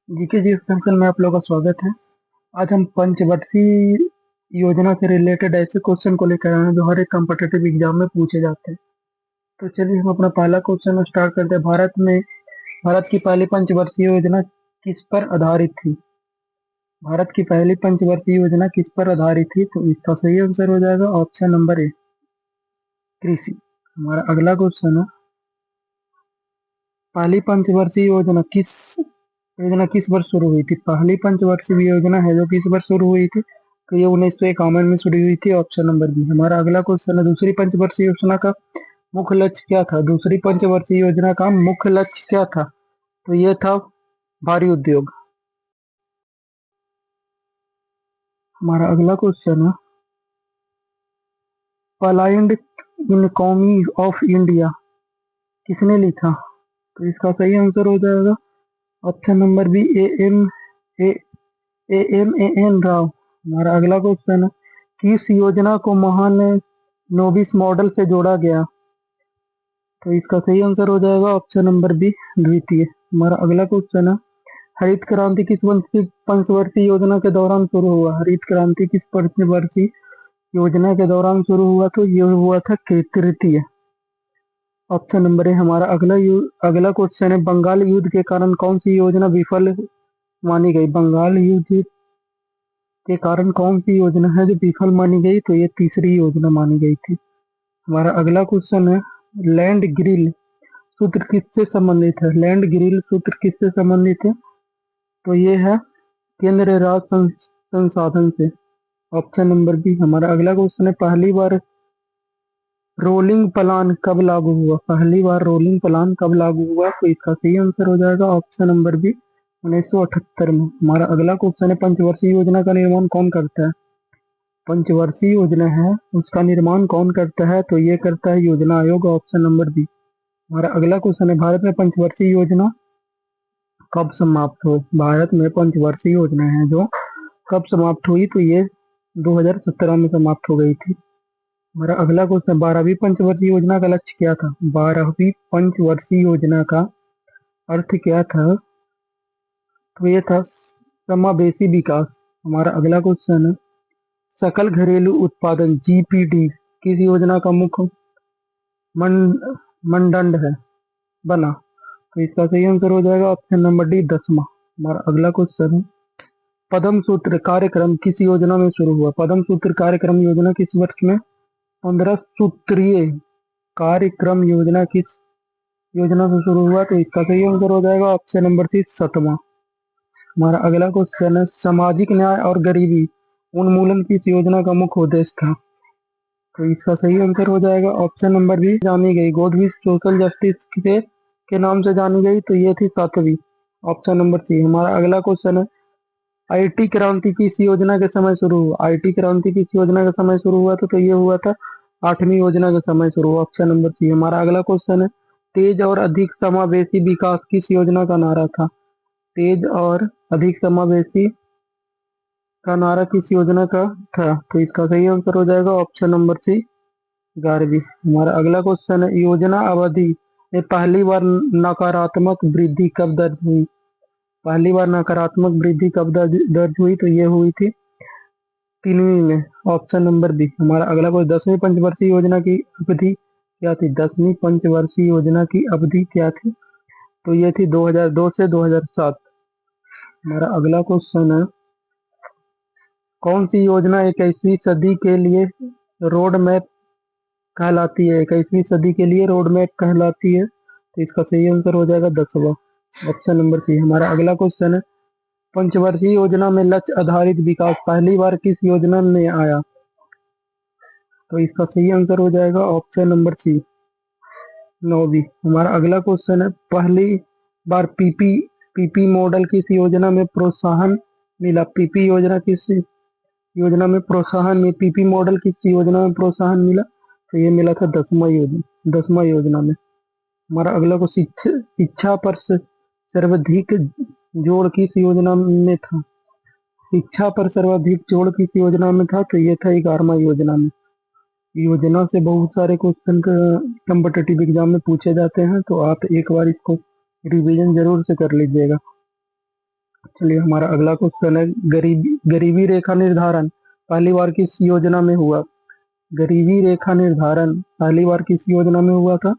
GK जी section में आप लोगों का स्वागत है। आज हम पंचवर्षीय योजना से रिलेटेड ऐसे क्वेश्चन को लेकर आए हैं जो हर एक कॉम्पिटेटिव एग्जाम में पूछे जाते हैं। तो चलिए हम अपना पहला क्वेश्चन स्टार्ट करते हैं। भारत की पहली पंचवर्षीय योजना किस पर आधारित थी? भारत की पहली पंचवर्षीय योजना किस पर आधारित थी? तो इसका सही आंसर हो जाएगा ऑप्शन नंबर ए, कृषि। हमारा अगला क्वेश्चन है, पहली पंचवर्षीय योजना किस वर्ष शुरू हुई थी? पहली पंचवर्षीय योजना है जो किस वर्ष शुरू हुई थी? तो ये 1951 में शुरू हुई थी, ऑप्शन नंबर बी। हमारा अगला क्वेश्चन है, दूसरी पंचवर्षीय योजना का मुख्य लक्ष्य क्या था? दूसरी पंचवर्षीय योजना का मुख्य लक्ष्य क्या था? तो ये था भारी उद्योग। हमारा अगला क्वेश्चन है, प्लाइड इकोनॉमी ऑफ इंडिया किसने लिखा? तो इसका सही आंसर हो जाएगा option number B, A M A N Rao. हमारा अगला क्वेश्चन है, किस योजना को महालनोबिस मॉडल से जोड़ा गया? तो इसका सही आंसर हो जाएगा ऑप्शन नंबर बी, द्वितीय। हमारा अगला क्वेश्चन है, हरित क्रांति किस पंचवर्षीय योजना के दौरान शुरू हुआ? हरित क्रांति किस पंचवर्षीय योजना के दौरान शुरू हुआ? तो ये हुआ था तृतीय, ऑप्शन नंबर ए। हमारा अगला क्वेश्चन है, बंगाल युद्ध के कारण कौन सी योजना विफल मानी गई? बंगाल युद्ध के कारण कौन सी योजना है जो विफल मानी गई? तो ये तीसरी योजना मानी गई थी। हमारा अगला क्वेश्चन है, लैंड ग्रिल सूत्र किससे संबंधित है? लैंड ग्रिल सूत्र किससे संबंधित है? तो ये है केंद्रीय संसाधन से, ऑप्शन नंबर बी। हमारा अगला क्वेश्चन है, पहली बार रोलिंग प्लान कब लागू हुआ? पहली बार रोलिंग प्लान कब लागू हुआ? तो इसका सही आंसर हो जाएगा ऑप्शन नंबर बी, 1978 में। हमारा अगला क्वेश्चन है, पंचवर्षीय योजना का निर्माण कौन करता है? पंचवर्षीय योजना है उसका निर्माण कौन करता है? तो ये करता है योजना आयोग, ऑप्शन नंबर बी। हमारा अगला क्वेश्चन है, भारत में पंचवर्षीय योजना कब समाप्त हो? भारत में पंचवर्षीय योजना है जो कब समाप्त हुई? तो ये 2017 में समाप्त हो गई थी। हमारा अगला क्वेश्चन, 12वीं पंचवर्षीय योजना का लक्ष्य क्या था? 12वीं पंचवर्षीय योजना का अर्थ क्या था? तो ये था समावेशी विकास। हमारा अगला क्वेश्चन है, सकल घरेलू उत्पादन जीपीडी किस योजना का मुख्य मानदंड है बना? तो इसका सही आंसर हो जाएगा ऑप्शन नंबर डी, 10वां। हमारा अगला क्वेश्चन है, पद्म सूत्र कार्यक्रम किस योजना में शुरू हुआ? पद्म सूत्र कार्यक्रम योजना किस वर्ष में? 15 सूत्रीय कार्यक्रम योजना किस योजना से शुरू हुआ? तो इसका सही आंसर हो जाएगा ऑप्शन नंबर सी, 7वां। हमारा अगला क्वेश्चन है, सामाजिक न्याय और गरीबी उन्मूलन किस योजना का मुख्य उद्देश्य था? तो इसका सही आंसर हो जाएगा ऑप्शन नंबर बी, जानी गई गॉड सोशल जस्टिस के नाम से जानी गई, तो ये थी 7वीं, ऑप्शन नंबर सी। हमारा अगला क्वेश्चन है, आईटी क्रांति किस योजना के समय शुरू हुआ? आईटी क्रांति किस योजना के समय शुरू हुआ था? तो ये हुआ था 8वीं योजना के समय शुरू हुआ, ऑप्शन नंबर सी। हमारा अगला क्वेश्चन है, तेज और अधिक समावेशी विकास किस योजना का नारा था? तेज और अधिक समावेशी का नारा किस योजना का था? तो इसका सही आंसर हो जाएगा ऑप्शन नंबर सी, 11वीं। हमारा अगला क्वेश्चन है, योजना अवधि में पहली बार नकारात्मक वृद्धि कब दर्ज हुई? पहली बार नकारात्मक वृद्धि कब दर्ज हुई? तो ये हुई थी 3वीं में, ऑप्शन नंबर बी। हमारा अगला क्वेश्चन, 10वीं पंचवर्षीय योजना की अवधि क्या थी? 10वीं पंचवर्षीय योजना की अवधि क्या थी? तो ये थी 2002 से 2007। हमारा अगला क्वेश्चन है, कौन सी योजना 21वीं सदी के लिए रोड मैप कहलाती है? 21वीं सदी के लिए रोड मैप कहलाती है, तो इसका सही आंसर हो जाएगा 10वां, ऑप्शन नंबर सी। हमारा अगला क्वेश्चन है, पंचवर्षीय योजना में लक्ष्य आधारित विकास पहली बार किस योजना में आया? तो इसका सही आंसर हो जाएगा ऑप्शन नंबर सी, 9वीं। हमारा अगला क्वेश्चन है, पहली बार पीपी मॉडल किस योजना में प्रोत्साहन मिला? पीपी योजना किस योजना में प्रोत्साहन में पीपी मॉडल किस योजना में प्रोत्साहन मिला? तो ये मिला था 10वां योजना में। हमारा अगला को शिक्षा पर सर्वाधिक जोड़ किस योजना में था? शिक्षा पर सर्वाधिक जोड़ किस योजना में था? तो ये था 11वां योजना में। योजना से बहुत सारे क्वेश्चन कॉम्पिटिटिव एग्जाम में पूछे जाते हैं, तो आप एक बार इसको रिवीजन जरूर से कर लीजिएगा। चलिए हमारा अगला क्वेश्चन है, गरीबी रेखा निर्धारण पहली बार किस योजना में हुआ? गरीबी रेखा निर्धारण पहली बार किस योजना में हुआ था?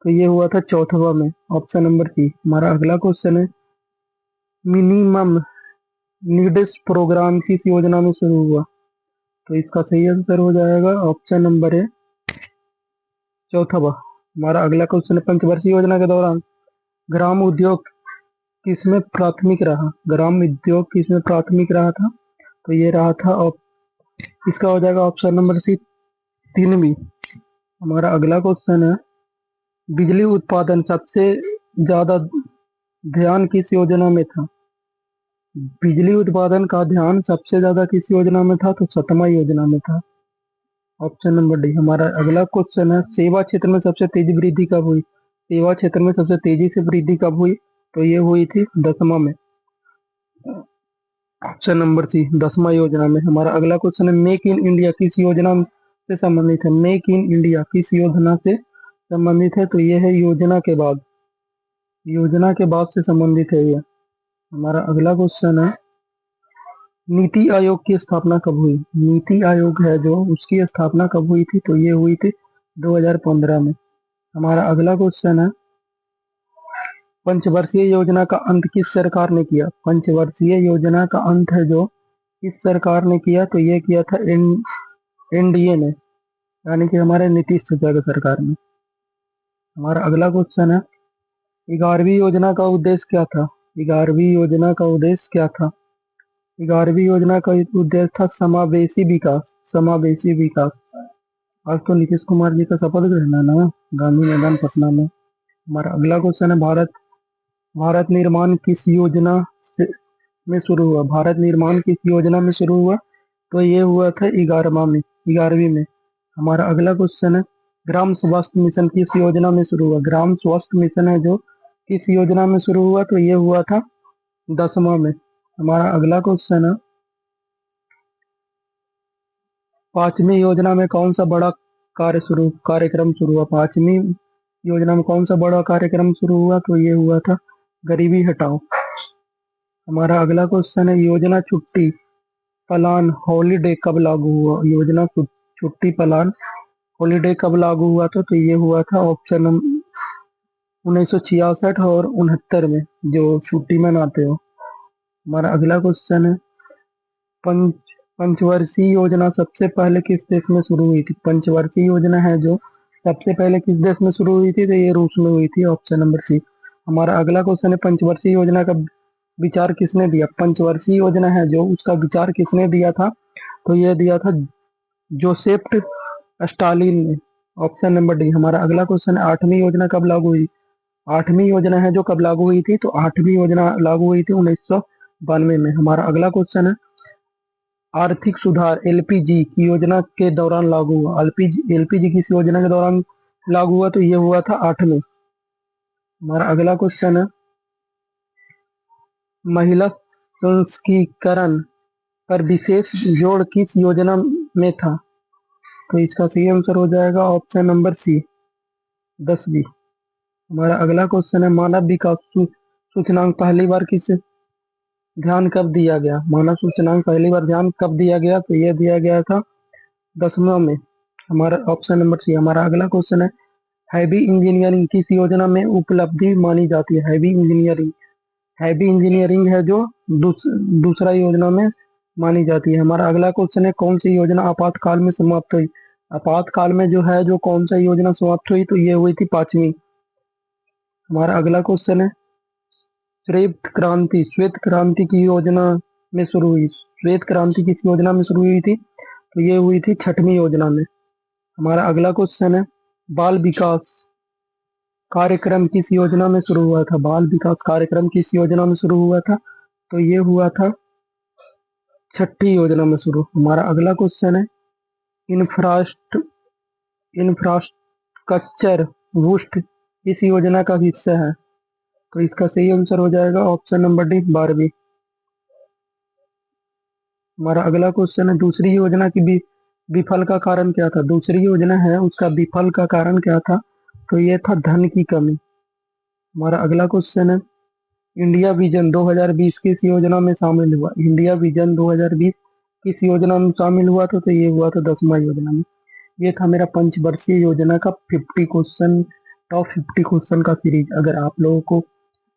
तो ये हुआ था चौथवा में, ऑप्शन नंबर सी। हमारा अगला क्वेश्चन है, मिनिमम नीड्स प्रोग्राम किस योजना में शुरू हुआ? तो इसका सही आंसर हो जाएगा ऑप्शन नंबर है चौथवा। हमारा अगला क्वेश्चन है, पंचवर्षीय योजना के दौरान ग्राम उद्योग किसमें प्राथमिक रहा? ग्राम उद्योग किसमें प्राथमिक रहा था? तो ये रहा था इसका हो जाएगा ऑप्शन नंबर सी, तीनवीं। हमारा अगला क्वेश्चन है, बिजली उत्पादन सबसे ज्यादा ध्यान किस योजना में था? बिजली उत्पादन का ध्यान सबसे ज्यादा किस योजना में था? तो 7वां योजना में था, ऑप्शन नंबर डी। हमारा अगला क्वेश्चन है, सेवा क्षेत्र में सबसे तेजी वृद्धि कब हुई? सेवा क्षेत्र में सबसे तेजी से वृद्धि कब हुई? तो ये हुई थी 10वां में, ऑप्शन नंबर सी, 10वां योजना में। हमारा अगला क्वेश्चन है, मेक इन इंडिया किस योजना से संबंधित है? मेक इन इंडिया किस योजना से संबंधित है? तो ये है योजना के बाद से संबंधित है ये। हमारा अगला क्वेश्चन है, नीति आयोग की स्थापना कब हुई? नीति आयोग है जो, उसकी स्थापना कब हुई थी? तो ये हुई थी 2015 में। हमारा अगला क्वेश्चन है, पंचवर्षीय योजना का अंत किस सरकार ने किया? पंचवर्षीय योजना का अंत है जो, किस सरकार ने किया? तो ये किया था एनडीए ने, यानी कि हमारे नीतीश चाचा की सरकार ने। हमारा अगला क्वेश्चन है, 11वीं योजना का उद्देश्य क्या था? 11वीं योजना का उद्देश्य क्या था? 11वीं योजना का उद्देश्य था समावेशी विकास, समावेशी विकास। आज तो नीतीश कुमार जी का शपथ ग्रहण है ना, गांधी मैदान पटना में। हमारा अगला क्वेश्चन है, भारत निर्माण किस योजना में शुरू हुआ? भारत निर्माण किस योजना में शुरू हुआ? तो ये हुआ था 11वीं में। हमारा अगला क्वेश्चन है, ग्राम स्वास्थ्य मिशन किस योजना में शुरू हुआ? ग्राम स्वास्थ्य मिशन है जो, किस योजना में शुरू हुआ? तो ये हुआ था 10वां में। हमारा अगला क्वेश्चन है, 5वीं योजना में कौन सा बड़ा कार्यक्रम शुरू हुआ? 5वीं योजना में कौन सा बड़ा कार्यक्रम शुरू हुआ? तो ये हुआ था गरीबी हटाओ। हमारा अगला क्वेश्चन है, योजना छुट्टी प्लान हॉलीडे कब लागू हुआ? योजना छुट्टी प्लान हॉलीडे कब लागू हुआ था? तो ये हुआ था ऑप्शन 1966 और 69 में, जो छुट्टी मनाते हो। हमारा अगला क्वेश्चन है, पंच पंचवर्षीय योजना सबसे पहले किस देश में शुरू हुई थी? पंचवर्षीय योजना है जो, सबसे पहले किस देश में शुरू हुई थी? तो ये रूस में हुई थी, ऑप्शन नंबर सी। हमारा अगला क्वेश्चन है, पंचवर्षीय योजना का विचार किसने दिया? पंचवर्षीय योजना है जो, उसका विचार किसने दिया था? तो ये दिया था जोसेफ स्टालिन ने, ऑप्शन नंबर डी। हमारा अगला क्वेश्चन है, 8वीं योजना कब लागू हुई? 8वीं योजना है जो कब लागू हुई थी? तो 8वीं योजना लागू हुई थी 1992 में। हमारा अगला क्वेश्चन है, आर्थिक सुधार एलपीजी की योजना के दौरान लागू हुआ? एलपीजी किस योजना के दौरान लागू हुआ? तो ये हुआ था 8वीं। हमारा अगला क्वेश्चन है, महिला संस्कीकरण पर विशेष जोड़ किस योजना में था? तो इसका सही आंसर हो जाएगा ऑप्शन नंबर सी, 10वीं। हमारा अगला क्वेश्चन है, मानव विकास सूचकांक पहली बार किस ध्यान कब दिया गया? मानव सूचकांक पहली बार ध्यान कब दिया गया? तो यह दिया गया था 10वां में, हमारा ऑप्शन नंबर सी। हमारा अगला क्वेश्चन है, हैवी इंजीनियरिंग किस योजना में उपलब्धि मानी जाती है? हैवी इंजीनियरिंग है जो, दूसरा योजना में मानी जाती है। हमारा अगला क्वेश्चन है, कौन सी योजना आपातकाल में समाप्त हुई? आपातकाल में जो है, जो कौन सा योजना समाप्त हुई? तो ये हुई थी 5वीं। हमारा अगला क्वेश्चन है, श्वेत क्रांति की योजना में शुरू हुई, श्वेत क्रांति किस योजना में शुरू हुई थी? तो ये हुई थी 6वीं योजना में। हमारा अगला क्वेश्चन है, बाल विकास कार्यक्रम किस योजना में शुरू हुआ था? बाल विकास कार्यक्रम किस योजना में शुरू हुआ था? तो ये हुआ था 6ठी योजना में शुरू। हमारा अगला क्वेश्चन है, इंफ्रास्ट्रक्चर बूस्ट किस योजना का हिस्सा है? तो इसका सही आंसर हो जाएगा ऑप्शन नंबर डी, 12वीं। हमारा अगला क्वेश्चन है, दूसरी योजना की विफल का कारण क्या था? दूसरी योजना है, उसका विफल का कारण क्या था? तो ये था धन की कमी। हमारा अगला क्वेश्चन है, इंडिया विजन 2020 किस योजना में शामिल हुआ? इंडिया विजन 2020 किस योजना में शामिल हुआ था? तो ये हुआ था 10वां योजना में। ये था मेरा पंचवर्षीय योजना का 50 क्वेश्चन, टॉप 50 क्वेश्चन का सीरीज। अगर आप लोगों को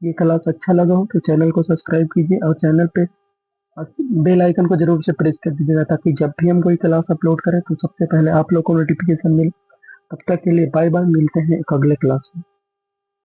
ये क्लास अच्छा लगा हो तो चैनल को सब्सक्राइब कीजिए और चैनल पे बेल आइकन को जरूर से प्रेस कर दीजिएगा, ताकि जब भी हम कोई क्लास अपलोड करें तो सबसे पहले आप लोग को नोटिफिकेशन मिले। तब तक के लिए बाय बाय, मिलते हैं एक अगले क्लास में।